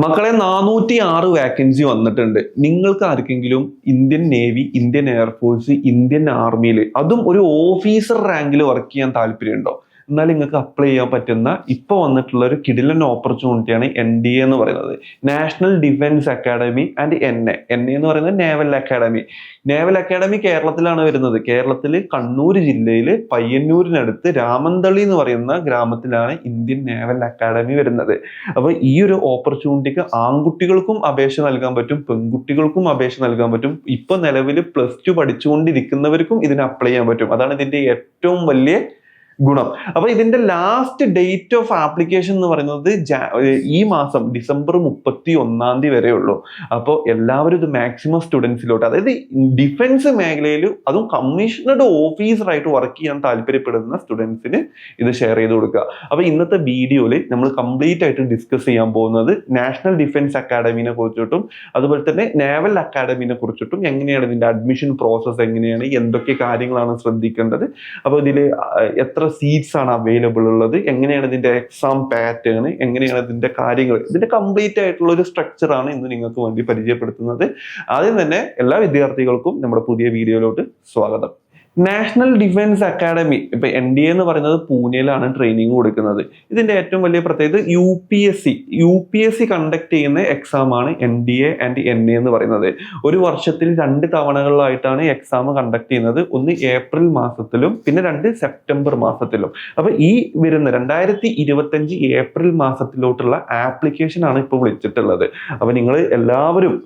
മക്കളെ 406 വാക്കൻസി വന്നിട്ടുണ്ട്. നിങ്ങൾക്ക് ആർക്കെങ്കിലും Indian navy, Indian air force, Indian ആർമിയിൽ അതും ഒരു ഓഫീസർ റാങ്കിൽ വർക്ക് ചെയ്യാൻ താല്പര്യമുണ്ടോ? എന്നാൽ നിങ്ങൾക്ക് അപ്ലൈ ചെയ്യാൻ പറ്റുന്ന ഇപ്പൊ വന്നിട്ടുള്ള ഒരു കിടിലൻ ഓപ്പർച്യൂണിറ്റിയാണ് NDA എന്ന് പറയുന്നത്, national defence academy and NA എന്ന് പറയുന്നത് നേവൽ അക്കാഡമി. നേവൽ അക്കാഡമി കേരളത്തിലാണ് വരുന്നത്. കേരളത്തിൽ കണ്ണൂർ ജില്ലയിൽ പയ്യന്നൂരിനടുത്ത് രാമന്തളി എന്ന് പറയുന്ന ഗ്രാമത്തിലാണ് ഇന്ത്യൻ നേവൽ അക്കാഡമി വരുന്നത്. അപ്പൊ ഈ ഒരു ഓപ്പർച്യൂണിറ്റിക്ക് ആൺകുട്ടികൾക്കും അപേക്ഷ നൽകാൻ പറ്റും, പെൺകുട്ടികൾക്കും അപേക്ഷ നൽകാൻ പറ്റും. ഇപ്പൊ നിലവിൽ +2 പഠിച്ചുകൊണ്ടിരിക്കുന്നവർക്കും ഇതിന് അപ്ലൈ ചെയ്യാൻ പറ്റും. അതാണ് ഇതിന്റെ ഏറ്റവും വലിയ ഗുണം. അപ്പൊ ഇതിന്റെ ലാസ്റ്റ് ഡേറ്റ് ഓഫ് ആപ്ലിക്കേഷൻ എന്ന് പറയുന്നത് ഈ മാസം ഡിസംബർ 31 വരെ ഉള്ളൂ. അപ്പോൾ എല്ലാവരും ഇത് മാക്സിമം സ്റ്റുഡൻസിലോട്ട്, അതായത് ഡിഫൻസ് മേഖലയിൽ അതും കമ്മീഷണർഡ് ഓഫീസറായിട്ട് വർക്ക് ചെയ്യാൻ താല്പര്യപ്പെടുന്ന സ്റ്റുഡൻസിന് ഇത് ഷെയർ ചെയ്ത് കൊടുക്കുക. അപ്പൊ ഇന്നത്തെ വീഡിയോയിൽ നമ്മൾ കംപ്ലീറ്റ് ആയിട്ട് ഡിസ്കസ് ചെയ്യാൻ പോകുന്നത് നാഷണൽ ഡിഫൻസ് അക്കാഡമിനെ കുറിച്ചിട്ടും അതുപോലെ തന്നെ നേവൽ അക്കാഡമിനെ കുറിച്ചിട്ടും, എങ്ങനെയാണ് ഇതിന്റെ അഡ്മിഷൻ പ്രോസസ്സ്, എങ്ങനെയാണ്, എന്തൊക്കെ കാര്യങ്ങളാണ് ശ്രദ്ധിക്കേണ്ടത്, അപ്പോൾ ഇതിൽ എത്ര സീറ്റ്സ് ആണ് അവൈലബിൾ ഉള്ളത്, എങ്ങനെയാണ് ഇതിന്റെ എക്സാം പാറ്റേൺ, എങ്ങനെയാണ് ഇതിന്റെ കാര്യങ്ങൾ, ഇതിന്റെ കംപ്ലീറ്റ് ആയിട്ടുള്ള ഒരു സ്ട്രക്ചർ ആണ് ഇന്ന് നിങ്ങൾക്ക് വേണ്ടി പരിചയപ്പെടുത്തുന്നത്. ആദ്യം തന്നെ എല്ലാ വിദ്യാർത്ഥികൾക്കും നമ്മുടെ പുതിയ വീഡിയോയിലോട്ട് സ്വാഗതം. നാഷണൽ ഡിഫൻസ് അക്കാഡമി, ഇപ്പൊ NDA എന്ന് പറയുന്നത് പൂനെയിലാണ് ട്രെയിനിങ് കൊടുക്കുന്നത്. ഇതിന്റെ ഏറ്റവും വലിയ പ്രത്യേകത UPSC കണ്ടക്ട് ചെയ്യുന്ന എക്സാം ആണ് NDA ആൻഡ് NA എന്ന് പറയുന്നത്. ഒരു വർഷത്തിൽ 2 തവണകളിലായിട്ടാണ് എക്സാം കണ്ടക്ട് ചെയ്യുന്നത്. ഒന്ന് ഏപ്രിൽ മാസത്തിലും പിന്നെ 2 സെപ്റ്റംബർ മാസത്തിലും. അപ്പൊ ഈ വരുന്ന 2025 ഏപ്രിൽ മാസത്തിലോട്ടുള്ള ആപ്ലിക്കേഷൻ ആണ് ഇപ്പൊ വിളിച്ചിട്ടുള്ളത്. അപ്പൊ നിങ്ങൾ എല്ലാവരും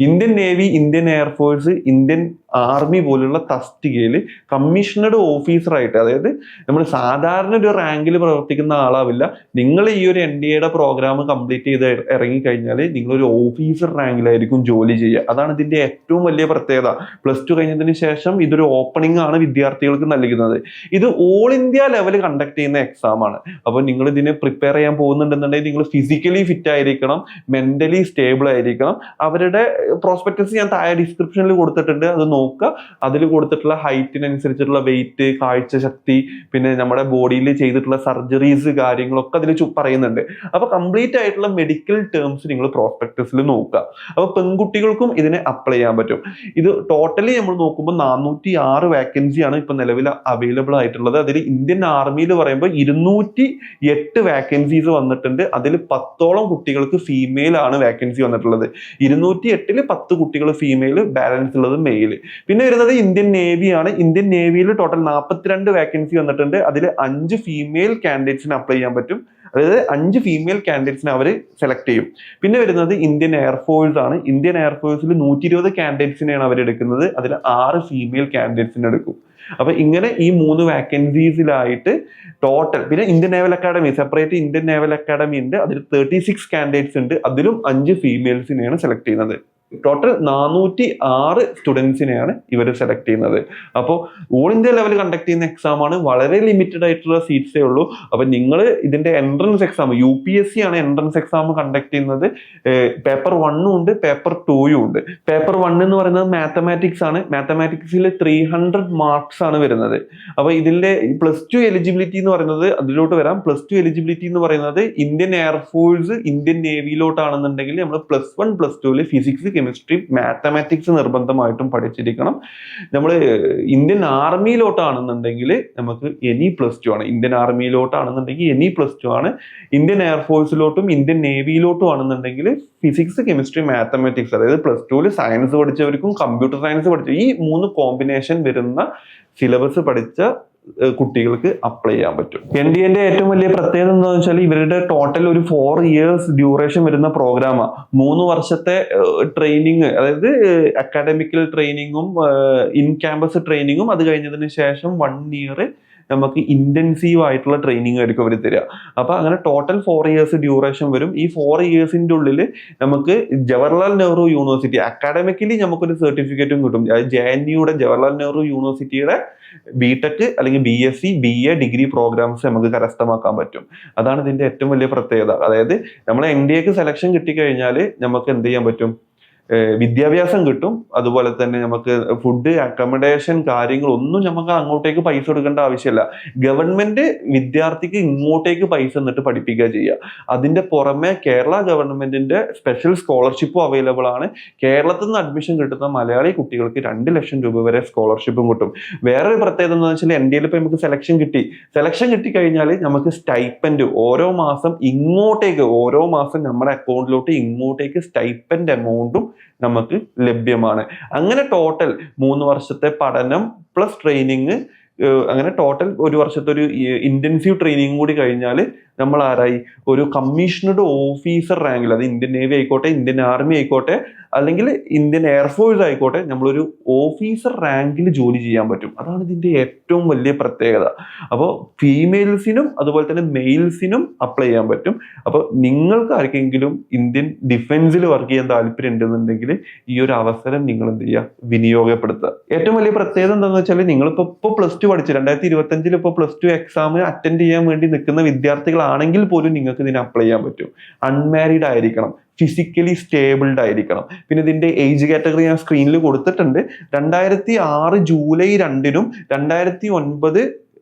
Indian navy, Indian air force, Indian army പോലുള്ള തസ്തികയിൽ കമ്മീഷണർഡ് ഓഫീസറായിട്ട്, അതായത് നമ്മൾ സാധാരണ ഒരു റാങ്കിൽ പ്രവർത്തിക്കുന്ന ആളാവില്ല. നിങ്ങൾ ഈ ഒരു NDAയുടെ പ്രോഗ്രാം കംപ്ലീറ്റ് ചെയ്ത് ഇറങ്ങിക്കഴിഞ്ഞാൽ നിങ്ങളൊരു ഓഫീസർ റാങ്കിലായിരിക്കും ജോലി ചെയ്യുക. അതാണ് ഇതിന്റെ ഏറ്റവും വലിയ പ്രത്യേകത. +2 കഴിഞ്ഞതിന് ശേഷം ഇതൊരു ഓപ്പണിംഗ് ആണ് വിദ്യാർത്ഥികൾക്ക് നൽകുന്നത്. ഇത് ഓൾ ഇന്ത്യ ലെവൽ കണ്ടക്ട് ചെയ്യുന്ന എക്സാം ആണ്. അപ്പോൾ നിങ്ങൾ ഇതിന് പ്രിപ്പയർ ചെയ്യാൻ പോകുന്നുണ്ടെന്നുണ്ടെങ്കിൽ നിങ്ങൾ ഫിസിക്കലി ഫിറ്റ് ആയിരിക്കണം, മെന്റലി സ്റ്റേബിൾ ആയിരിക്കണം. അവരുടെ പ്രോസ്പെക്ടസ് ഞാൻ താഴെ ഡിസ്ക്രിപ്ഷനിൽ കൊടുത്തിട്ടുണ്ട്, അത് നോക്കുക. അതിൽ കൊടുത്തിട്ടുള്ള ഹൈറ്റിനനുസരിച്ചിട്ടുള്ള വെയിറ്റ്, കാഴ്ചശക്തി, പിന്നെ നമ്മുടെ ബോഡിയിൽ ചെയ്തിട്ടുള്ള സർജറീസ്, കാര്യങ്ങളൊക്കെ അതിൽ പറയുന്നുണ്ട്. അപ്പൊ കംപ്ലീറ്റ് ആയിട്ടുള്ള മെഡിക്കൽ ടേംസ് നിങ്ങൾ പ്രോസ്പെക്ടസിൽ നോക്കുക. അപ്പൊ പെൺകുട്ടികൾക്കും ഇതിനെ അപ്ലൈ ചെയ്യാൻ പറ്റും. ഇത് ടോട്ടലി നമ്മൾ നോക്കുമ്പോൾ 406 വാക്കൻസിയാണ് ഇപ്പൊ നിലവിൽ അവൈലബിൾ ആയിട്ടുള്ളത്. അതിൽ ഇന്ത്യൻ ആർമിയിൽ പറയുമ്പോൾ 208 വാക്കൻസീസ് വന്നിട്ടുണ്ട്. അതിൽ 10ഓളം കുട്ടികൾക്ക് ഫീമെയിൽ ആണ് വാക്കൻസി വന്നിട്ടുള്ളത്. 208ൽ 10 കുട്ടികൾ ഫീമെയിൽ, ബാലൻസ് ഉള്ളത് മെയിൽ. പിന്നെ വരുന്നത് ഇന്ത്യൻ നേവിയാണ്. ഇന്ത്യൻ നേവിയിൽ ടോട്ടൽ 42 വാക്കൻസി വന്നിട്ടുണ്ട്. അതിൽ 5 ഫീമെയിൽ കാൻഡിഡേറ്റ്സിന് അപ്ലൈ ചെയ്യാൻ പറ്റും. അതായത് 5 ഫീമെയിൽ കാൻഡിഡേറ്റ്സിനെ അവർ സെലക്ട് ചെയ്യും. പിന്നെ വരുന്നത് ഇന്ത്യൻ എയർഫോഴ്സ് ആണ്. ഇന്ത്യൻ എയർഫോഴ്സിൽ 120 കാൻഡിഡേറ്റ്സിനെയാണ് അവർ എടുക്കുന്നത്. അതിൽ 6 ഫീമെയിൽ കാൻഡിഡേറ്റ്സിനെ എടുക്കും. അപ്പൊ ഇങ്ങനെ ഈ 3 വാക്കൻസീസിലായിട്ട് ടോട്ടൽ, പിന്നെ Indian naval academy separate Indian naval academy ഉണ്ട്. അതിൽ 36 കാൻഡിഡേറ്റ്സ് ഉണ്ട്. അതിലും 5 ഫീമെയിൽസിനെയാണ് സെലക്ട് ചെയ്യുന്നത്. ടോട്ടൽ 406 സ്റ്റുഡൻസിനെയാണ് ഇവർ സെലക്ട് ചെയ്യുന്നത്. അപ്പോൾ ഓൾ ഇന്ത്യ ലെവൽ കണ്ടക്ട് ചെയ്യുന്ന എക്സാം ആണ്. വളരെ ലിമിറ്റഡ് ആയിട്ടുള്ള സീറ്റ്സേ ഉള്ളൂ. അപ്പൊ നിങ്ങൾ ഇതിന്റെ എൻട്രൻസ് എക്സാം, UPSC ആണ് എൻട്രൻസ് എക്സാം കണ്ടക്ട് ചെയ്യുന്നത്. പേപ്പർ 1 ഉണ്ട്, പേപ്പർ 2 ഉണ്ട്. പേപ്പർ 1 എന്ന് പറയുന്നത് മാത്തമാറ്റിക്സ് ആണ്. മാത്തമാറ്റിക്സിൽ 300 മാർക്സ് ആണ് വരുന്നത്. അപ്പൊ ഇതിന്റെ +2 എലിജിബിലിറ്റി എന്ന് പറയുന്നത്, അതിലോട്ട് വരാം. +2 എലിജിബിലിറ്റി എന്ന് പറയുന്നത് ഇന്ത്യൻ എയർഫോഴ്സ്, ഇന്ത്യൻ നേവിയിലോട്ടാണെന്നുണ്ടെങ്കിൽ നമ്മൾ +1 +2 ഫിസിക്സ്, കെമിസ്ട്രി, മാത്തമാറ്റിക്സ് നിർബന്ധമായിട്ടും പഠിച്ചിരിക്കണം. നമ്മൾ ഇന്ത്യൻ ആർമിയിലോട്ടാണെന്നുണ്ടെങ്കിൽ നമുക്ക് എനി +2 ആണ്. ഇന്ത്യൻ ആർമിയിലോട്ടാണെന്നുണ്ടെങ്കിൽ എനി +2 ആണ്. ഇന്ത്യൻ എയർഫോഴ്സിലോട്ടും ഇന്ത്യൻ നേവിയിലോട്ടും ആണെന്നുണ്ടെങ്കിൽ ഫിസിക്സ്, കെമിസ്ട്രി, മാത്തമാറ്റിക്സ്, അതായത് +2 സയൻസ് പഠിച്ചവർക്കും കമ്പ്യൂട്ടർ സയൻസ് പഠിച്ച ഈ 3 കോമ്പിനേഷൻ വരുന്ന സിലബസ് പഠിച്ച കുട്ടികൾക്ക് അപ്ലൈ ചെയ്യാൻ പറ്റും. NDAന്റെ ഏറ്റവും വലിയ പ്രത്യേകത എന്താണെന്ന് വെച്ചാൽ ഇവരുടെ ടോട്ടൽ ഒരു 4 ഇയേഴ്സ് ഡ്യൂറേഷൻ വരുന്ന പ്രോഗ്രാമാണ്. 3 വർഷത്തെ ട്രെയിനിങ്, അതായത് അക്കാഡമിക്കൽ ട്രെയിനിങ്ങും ഇൻ ക്യാമ്പസ് ട്രെയിനിങ്ങും, അത് കഴിഞ്ഞതിന് ശേഷം 1 ഇയർ നമുക്ക് ഇന്റൻസീവ് ആയിട്ടുള്ള ട്രെയിനിങ് ആയിരിക്കും അവർ തരിക. അപ്പൊ അങ്ങനെ ടോട്ടൽ 4 ഇയേഴ്സ് ഡ്യൂറേഷൻ വരും. ഈ 4 ഇയേഴ്സിന്റെ ഉള്ളിൽ നമുക്ക് ജവഹർലാൽ നെഹ്റു യൂണിവേഴ്സിറ്റി അക്കാഡമിക്കലി നമുക്കൊരു സർട്ടിഫിക്കറ്റും കിട്ടും. JNUയുടെ ജവഹർലാൽ നെഹ്റു യൂണിവേഴ്സിറ്റിയുടെ BTech അല്ലെങ്കിൽ BSc, BA ഡിഗ്രി പ്രോഗ്രാംസ് നമുക്ക് കരസ്ഥമാക്കാൻ പറ്റും. അതാണ് ഇതിന്റെ ഏറ്റവും വലിയ പ്രത്യേകത. അതായത് നമ്മൾ NDAക്ക് സെലക്ഷൻ കിട്ടിക്കഴിഞ്ഞാൽ നമുക്ക് എന്ത് ചെയ്യാൻ പറ്റും, വിദ്യാഭ്യാസം കിട്ടും. അതുപോലെ തന്നെ നമുക്ക് ഫുഡ്, അക്കോമഡേഷൻ കാര്യങ്ങളൊന്നും നമുക്ക് അങ്ങോട്ടേക്ക് പൈസ കൊടുക്കേണ്ട ആവശ്യമില്ല. ഗവൺമെന്റ് വിദ്യാർത്ഥിക്ക് ഇങ്ങോട്ടേക്ക് പൈസ എന്നിട്ട് പഠിപ്പിക്കുക ചെയ്യുക. അതിന്റെ പുറമെ കേരള ഗവൺമെന്റിന്റെ സ്പെഷ്യൽ സ്കോളർഷിപ്പും അവൈലബിൾ ആണ്. കേരളത്തിൽ നിന്ന് അഡ്മിഷൻ കിട്ടുന്ന മലയാളി കുട്ടികൾക്ക് 2 ലക്ഷം രൂപ വരെ സ്കോളർഷിപ്പും കിട്ടും. വേറൊരു പ്രത്യേകത എന്ന് വെച്ചാൽ NDAയിൽ ഇപ്പൊ നമുക്ക് സെലക്ഷൻ കിട്ടിക്കഴിഞ്ഞാൽ നമുക്ക് സ്റ്റൈപ്പൻഡ് ഓരോ മാസം നമ്മുടെ അക്കൗണ്ടിലോട്ട് ഇങ്ങോട്ടേക്ക് സ്റ്റൈപ്പൻഡ് എമൗണ്ടും നമുക്ക് ലഭ്യമാണ്. അങ്ങനെ ടോട്ടൽ 3 വർഷത്തെ പഠനം പ്ലസ് ട്രെയിനിങ്, അങ്ങനെ ടോട്ടൽ 1 വർഷത്തെ ഒരു ഇന്റൻസീവ് ട്രെയിനിങ് കൂടി കഴിഞ്ഞാൽ നമ്മൾ ആരായി? ഒരു കമ്മീഷണഡ് ഓഫീസർ റാങ്കിൽ, അത് ഇന്ത്യൻ നേവി ആയിക്കോട്ടെ, ഇന്ത്യൻ ആർമി ആയിക്കോട്ടെ, അല്ലെങ്കിൽ ഇന്ത്യൻ എയർഫോഴ്സ് ആയിക്കോട്ടെ, നമ്മളൊരു ഓഫീസർ റാങ്കിൽ ജോലി ചെയ്യാൻ പറ്റും. അതാണ് ഇതിന്റെ ഏറ്റവും വലിയ പ്രത്യേകത. അപ്പോൾ ഫീമെയിൽസിനും അതുപോലെ തന്നെ മെയിൽസിനും അപ്ലൈ ചെയ്യാൻ പറ്റും. അപ്പോൾ നിങ്ങൾക്ക് ആർക്കെങ്കിലും ഇന്ത്യൻ ഡിഫൻസിൽ വർക്ക് ചെയ്യാൻ താല്പര്യം ഉണ്ടെന്നുണ്ടെങ്കിൽ ഈ ഒരു അവസരം നിങ്ങൾ എന്ത് ചെയ്യുക? വിനിയോഗപ്പെടുത്തുക. ഏറ്റവും വലിയ പ്രത്യേകത എന്താണെന്ന് വെച്ചാൽ, നിങ്ങളിപ്പോൾ പ്ലസ് ടു പഠിച്ച് 2025 ഇപ്പോൾ പ്ലസ് ടു എക്സാം അറ്റൻഡ് ചെയ്യാൻ വേണ്ടി നിൽക്കുന്ന വിദ്യാർത്ഥികളാണെങ്കിൽ പോലും നിങ്ങൾക്ക് ഇതിന് അപ്ലൈ ചെയ്യാൻ പറ്റും. അൺമാരീഡ് ആയിരിക്കണം, ഫിസിക്കലി സ്റ്റേബിൾഡ് ആയിരിക്കണം. പിന്നെ ഇതിന്റെ ഏജ് കാറ്റഗറി ഞാൻ സ്ക്രീനിൽ കൊടുത്തിട്ടുണ്ട്. 2006 ജൂലൈ 2 2009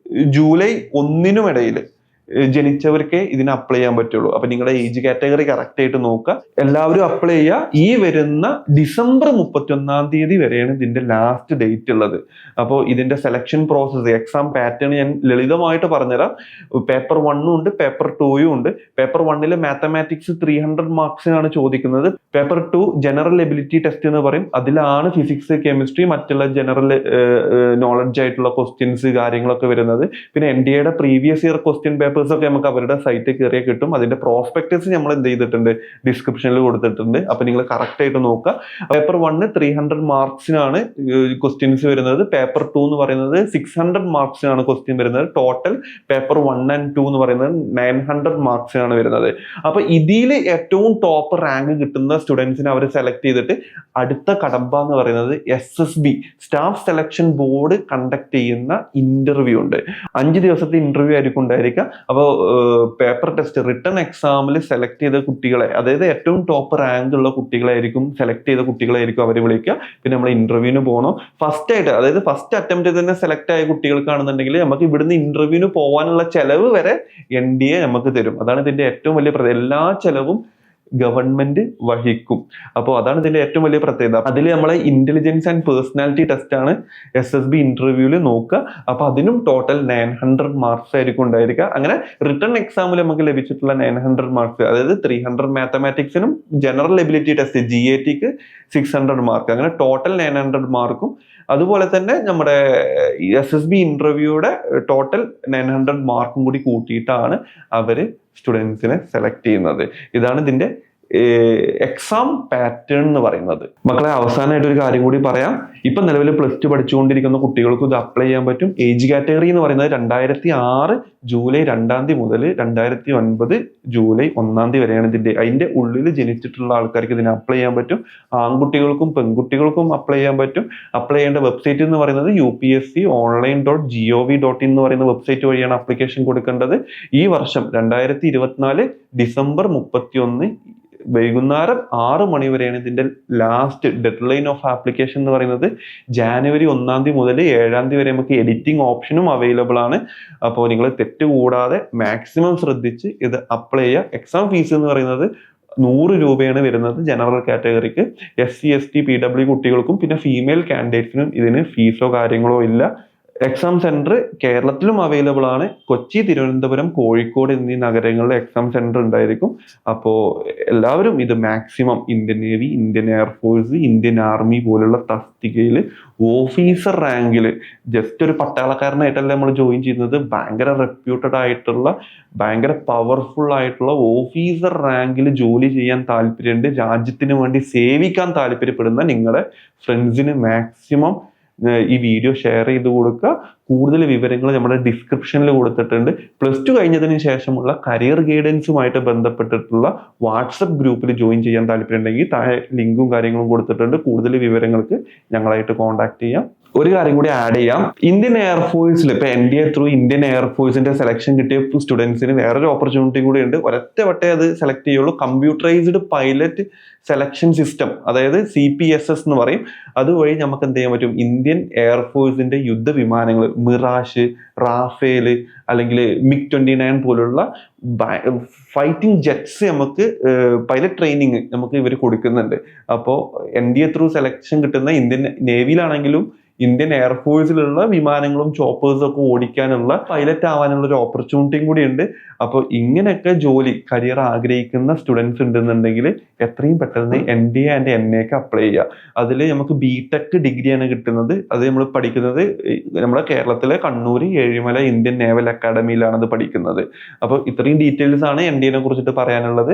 ജൂലൈ 1 ഇടയിൽ ജനിച്ചവർക്കേ ഇതിന് അപ്ലൈ ചെയ്യാൻ പറ്റുള്ളൂ. അപ്പൊ നിങ്ങളുടെ ഏജ് കാറ്റഗറി കറക്റ്റ് ആയിട്ട് നോക്കുക. എല്ലാവരും അപ്ലൈ ചെയ്യുക. ഈ വരുന്ന ഡിസംബർ 31 വരെയാണ് ഇതിന്റെ ലാസ്റ്റ് ഡേറ്റ് ഉള്ളത്. അപ്പോൾ ഇതിന്റെ സെലക്ഷൻ പ്രോസസ്സ്, എക്സാം പാറ്റേൺ ഞാൻ ലളിതമായിട്ട് പറഞ്ഞുതരാം. പേപ്പർ 1 ഉണ്ട്, പേപ്പർ 2 ഉണ്ട്. പേപ്പർ 1 മാത്തമാറ്റിക്സ് 300 മാർക്സിനാണ് ചോദിക്കുന്നത്. പേപ്പർ 2 ജനറൽ എബിലിറ്റി ടെസ്റ്റ് എന്ന് പറയും. അതിലാണ് ഫിസിക്സ്, കെമിസ്ട്രി, മറ്റുള്ള ജനറൽ നോളജ് ആയിട്ടുള്ള ക്വസ്റ്റ്യൻസ് കാര്യങ്ങളൊക്കെ വരുന്നത്. പിന്നെ NDAയുടെ പ്രീവിയസ് ഇയർ ക്വസ്റ്റ്യൻ പേപ്പർ ഒക്കെ നമുക്ക് അവരുടെ സൈറ്റിൽ കയറിയാൽ കിട്ടും. അതിന്റെ പ്രോസ്പെക്ടസ് നമ്മൾ എന്ത് ചെയ്തിട്ടുണ്ട്? ഡിസ്ക്രിപ്ഷനിൽ കൊടുത്തിട്ടുണ്ട്. അപ്പൊ നിങ്ങൾ കറക്റ്റ് ആയിട്ട് നോക്കുക. പേപ്പർ 1 300 മാർക്സിനാണ് ക്വസ്റ്റ്യൻസ് വരുന്നത്. പേപ്പർ 2 എന്ന് പറയുന്നത് 600 മാർക്സിനാണ് ക്വസ്റ്റ്യൻ വരുന്നത്. ടോട്ടൽ പേപ്പർ 1 and 2 എന്ന് പറയുന്നത് 900 മാർക്സിനാണ് വരുന്നത്. അപ്പൊ ഇതിൽ ഏറ്റവും ടോപ്പ് റാങ്ക് കിട്ടുന്ന സ്റ്റുഡൻസിനെ അവർ സെലക്ട് ചെയ്തിട്ട് അടുത്ത കടമ്പ എന്ന് പറയുന്നത് SSB staff selection board conduct ചെയ്യുന്ന ഇന്റർവ്യൂ ഉണ്ട്. 5 ദിവസത്തെ ഇന്റർവ്യൂ ആയിരിക്കും ഉണ്ടായിരിക്കുക. അപ്പോൾ പേപ്പർ ടെസ്റ്റ്, റിട്ടൺ എക്സാമിൽ സെലക്ട് ചെയ്ത കുട്ടികളെ, അതായത് ഏറ്റവും ടോപ്പ് റാങ്ക് ഉള്ള കുട്ടികളായിരിക്കും, സെലക്ട് ചെയ്ത കുട്ടികളായിരിക്കും അവർ വിളിക്കുക. പിന്നെ നമ്മൾ ഇന്റർവ്യൂവിന് പോകണം. ഫസ്റ്റ് ആയിട്ട്, അതായത് ഫസ്റ്റ് അറ്റംപ്റ്റ് തന്നെ സെലക്ട് ആയ കുട്ടികൾക്കാണെന്നുണ്ടെങ്കിൽ നമുക്ക് ഇവിടുന്ന് ഇന്റർവ്യൂവിന് പോകാനുള്ള ചെലവ് വരെ NDA നമുക്ക് തരും. അതാണ് ഇതിന്റെ ഏറ്റവും വലിയ പ്രത്യേകത. എല്ലാ ചെലവും ഗവൺമെന്റ് വഹിക്കും. അപ്പോൾ അതാണ് ഇതിന്റെ ഏറ്റവും വലിയ പ്രത്യേകത. അതിൽ നമ്മളെ ഇന്റലിജൻസ് ആൻഡ് പേഴ്സണാലിറ്റി ടെസ്റ്റ് ആണ് SSB ഇന്റർവ്യൂവിൽ നോക്കുക. അപ്പൊ അതിനും ടോട്ടൽ 900 മാർക്സ് ആയിരിക്കും ഉണ്ടായിരിക്കുക. അങ്ങനെ റിട്ടൺ എക്സാമിൽ നമുക്ക് ലഭിച്ചിട്ടുള്ള 900 മാർക്സ്, അതായത് 300 മാത്തമാറ്റിക്സിനും ജനറൽ എബിലിറ്റി ടെസ്റ്റ് GATക്ക് 600 മാർക്ക്, അങ്ങനെ ടോട്ടൽ 900 മാർക്കും. അതുപോലെ തന്നെ നമ്മുടെ SSB ഇന്റർവ്യൂയുടെ ടോട്ടൽ 900 മാർക്കും കൂടി കൂട്ടിയിട്ടാണ് അവര് സ്റ്റുഡൻസിനെ സെലക്ട് ചെയ്യുന്നത്. ഇതാണ് ഇതിന്റെ എക്സാം പാറ്റേൺ എന്ന് പറയുന്നത്. മക്കളെ, അവസാനമായിട്ട് ഒരു കാര്യം കൂടി പറയാം. ഇപ്പൊ നിലവിൽ പ്ലസ് ടു പഠിച്ചുകൊണ്ടിരിക്കുന്ന കുട്ടികൾക്ക് ഇത് അപ്ലൈ ചെയ്യാൻ പറ്റും. ഏജ് കാറ്റഗറി എന്ന് പറയുന്നത് 2006 ജൂലൈ 2 മുതൽ 2009 ജൂലൈ 1 വരെയാണ് അതിന്റെ ഉള്ളിൽ ജനിച്ചിട്ടുള്ള ആൾക്കാർക്ക് ഇതിന് അപ്ലൈ ചെയ്യാൻ പറ്റും. ആൺകുട്ടികൾക്കും പെൺകുട്ടികൾക്കും അപ്ലൈ ചെയ്യാൻ പറ്റും. അപ്ലൈ ചെയ്യേണ്ട വെബ്സൈറ്റ് എന്ന് പറയുന്നത് upsconline.gov.in എന്ന് പറയുന്ന വെബ്സൈറ്റ് വഴിയാണ് ആപ്ലിക്കേഷൻ കൊടുക്കേണ്ടത്. ഈ വർഷം 2024 ഡിസംബർ 31 വൈകുന്നേരം 6 മണി വരെയാണ് ഇതിന്റെ last dead line of application എന്ന് പറയുന്നത്. ജാനുവരി 1 മുതൽ 7 വരെ നമുക്ക് എഡിറ്റിംഗ് ഓപ്ഷനും അവൈലബിൾ ആണ്. അപ്പോൾ നിങ്ങൾ തെറ്റ് കൂടാതെ മാക്സിമം ശ്രദ്ധിച്ച് ഇത് അപ്ലൈ ചെയ്യുക. എക്സാം ഫീസ് എന്ന് പറയുന്നത് 100 രൂപയാണ് വരുന്നത് ജനറൽ കാറ്റഗറിക്ക്. SC ST PW കുട്ടികൾക്കും പിന്നെ ഫീമെയിൽ കാൻഡിഡേറ്റ്സിനും ഇതിന് ഫീസോ കാര്യങ്ങളോ ഇല്ല. എക്സാം സെന്റർ കേരളത്തിലും അവൈലബിൾ ആണ്. കൊച്ചി, തിരുവനന്തപുരം, കോഴിക്കോട് എന്നീ നഗരങ്ങളിൽ എക്സാം സെന്റർ ഉണ്ടായിരിക്കും. അപ്പോൾ എല്ലാവരും ഇത് maximum Indian navy, Indian air force, Indian army പോലുള്ള തസ്തികയിൽ ഓഫീസർ റാങ്കിൽ, ജസ്റ്റ് ഒരു പട്ടാളക്കാരനായിട്ടല്ല നമ്മൾ ജോയിൻ ചെയ്യുന്നത്, ഭയങ്കര റെപ്യൂട്ടഡ് ആയിട്ടുള്ള, ഭയങ്കര പവർഫുൾ ആയിട്ടുള്ള ഓഫീസർ റാങ്കിൽ ജോലി ചെയ്യാൻ താല്പര്യമുണ്ട്, രാജ്യത്തിന് വേണ്ടി സേവിക്കാൻ താല്പര്യപ്പെടുന്ന നിങ്ങളുടെ ഫ്രണ്ട്സിന് മാക്സിമം ഈ വീഡിയോ ഷെയർ ചെയ്ത് കൊടുക്കുക. കൂടുതൽ വിവരങ്ങൾ നമ്മുടെ ഡിസ്ക്രിപ്ഷനിൽ കൊടുത്തിട്ടുണ്ട്. പ്ലസ് ടു കഴിഞ്ഞതിന് ശേഷമുള്ള കരിയർ ഗൈഡൻസുമായിട്ട് ബന്ധപ്പെട്ടിട്ടുള്ള വാട്സപ്പ് ഗ്രൂപ്പിൽ ജോയിൻ ചെയ്യാൻ താല്പര്യം ഉണ്ടെങ്കിൽ താഴെ ലിങ്കും കാര്യങ്ങളും കൊടുത്തിട്ടുണ്ട്. കൂടുതൽ വിവരങ്ങൾക്ക് ഞങ്ങളായിട്ട് കോൺടാക്ട് ചെയ്യാം. ഒരു കാര്യം കൂടി ആഡ് ചെയ്യാം. ഇന്ത്യൻ എയർഫോഴ്സിൽ ഇപ്പൊ NDA ത്രൂ ഇന്ത്യൻ എയർഫോഴ്സിന്റെ സെലക്ഷൻ കിട്ടിയ സ്റ്റുഡൻസിന് വേറൊരു ഓപ്പർച്യൂണിറ്റി കൂടി ഉണ്ട്. ഒരൊറ്റ വട്ടേ അത് സെലക്ട് ചെയ്യുള്ളൂ. കമ്പ്യൂട്ടറൈസ്ഡ് പൈലറ്റ് സെലക്ഷൻ സിസ്റ്റം, അതായത് CPSS എന്ന് പറയും. അതുവഴി നമുക്ക് എന്ത് ചെയ്യാൻ പറ്റും, ഇന്ത്യൻ എയർഫോഴ്സിന്റെ യുദ്ധവിമാനങ്ങൾ മിറാഷ്, റാഫേല് അല്ലെങ്കിൽ MiG-29 പോലുള്ള ഫൈറ്റിംഗ് ജെറ്റ്സ് നമുക്ക് പൈലറ്റ് ട്രെയിനിങ് നമുക്ക് ഇവർ കൊടുക്കുന്നുണ്ട്. അപ്പോൾ NDA ത്രൂ സെലക്ഷൻ കിട്ടുന്ന ഇന്ത്യൻ നേവിയിലാണെങ്കിലും ഇന്ത്യൻ എയർഫോഴ്സിലുള്ള വിമാനങ്ങളും ചോപ്പേഴ്സും ഒക്കെ ഓടിക്കാനുള്ള പൈലറ്റ് ആവാനുള്ള ഒരു ഓപ്പർച്യൂണിറ്റിയും കൂടി ഉണ്ട്. അപ്പോൾ ഇങ്ങനെയൊക്കെ ജോലി കരിയർ ആഗ്രഹിക്കുന്ന സ്റ്റുഡൻസ് ഉണ്ടെന്നുണ്ടെങ്കിൽ എത്രയും പെട്ടെന്ന് NDA ആൻഡ് NA അപ്ലൈ ചെയ്യുക. അതിൽ നമുക്ക് BTech ഡിഗ്രിയാണ് കിട്ടുന്നത്. അത് നമ്മൾ പഠിക്കുന്നത് നമ്മുടെ കേരളത്തിലെ കണ്ണൂർ ഏഴിമല ഇന്ത്യൻ നേവൽ അക്കാഡമിയിലാണ് അത് പഠിക്കുന്നത്. അപ്പോൾ ഇത്രയും ഡീറ്റെയിൽസ് ആണ് NDA കുറിച്ചിട്ട് പറയാനുള്ളത്.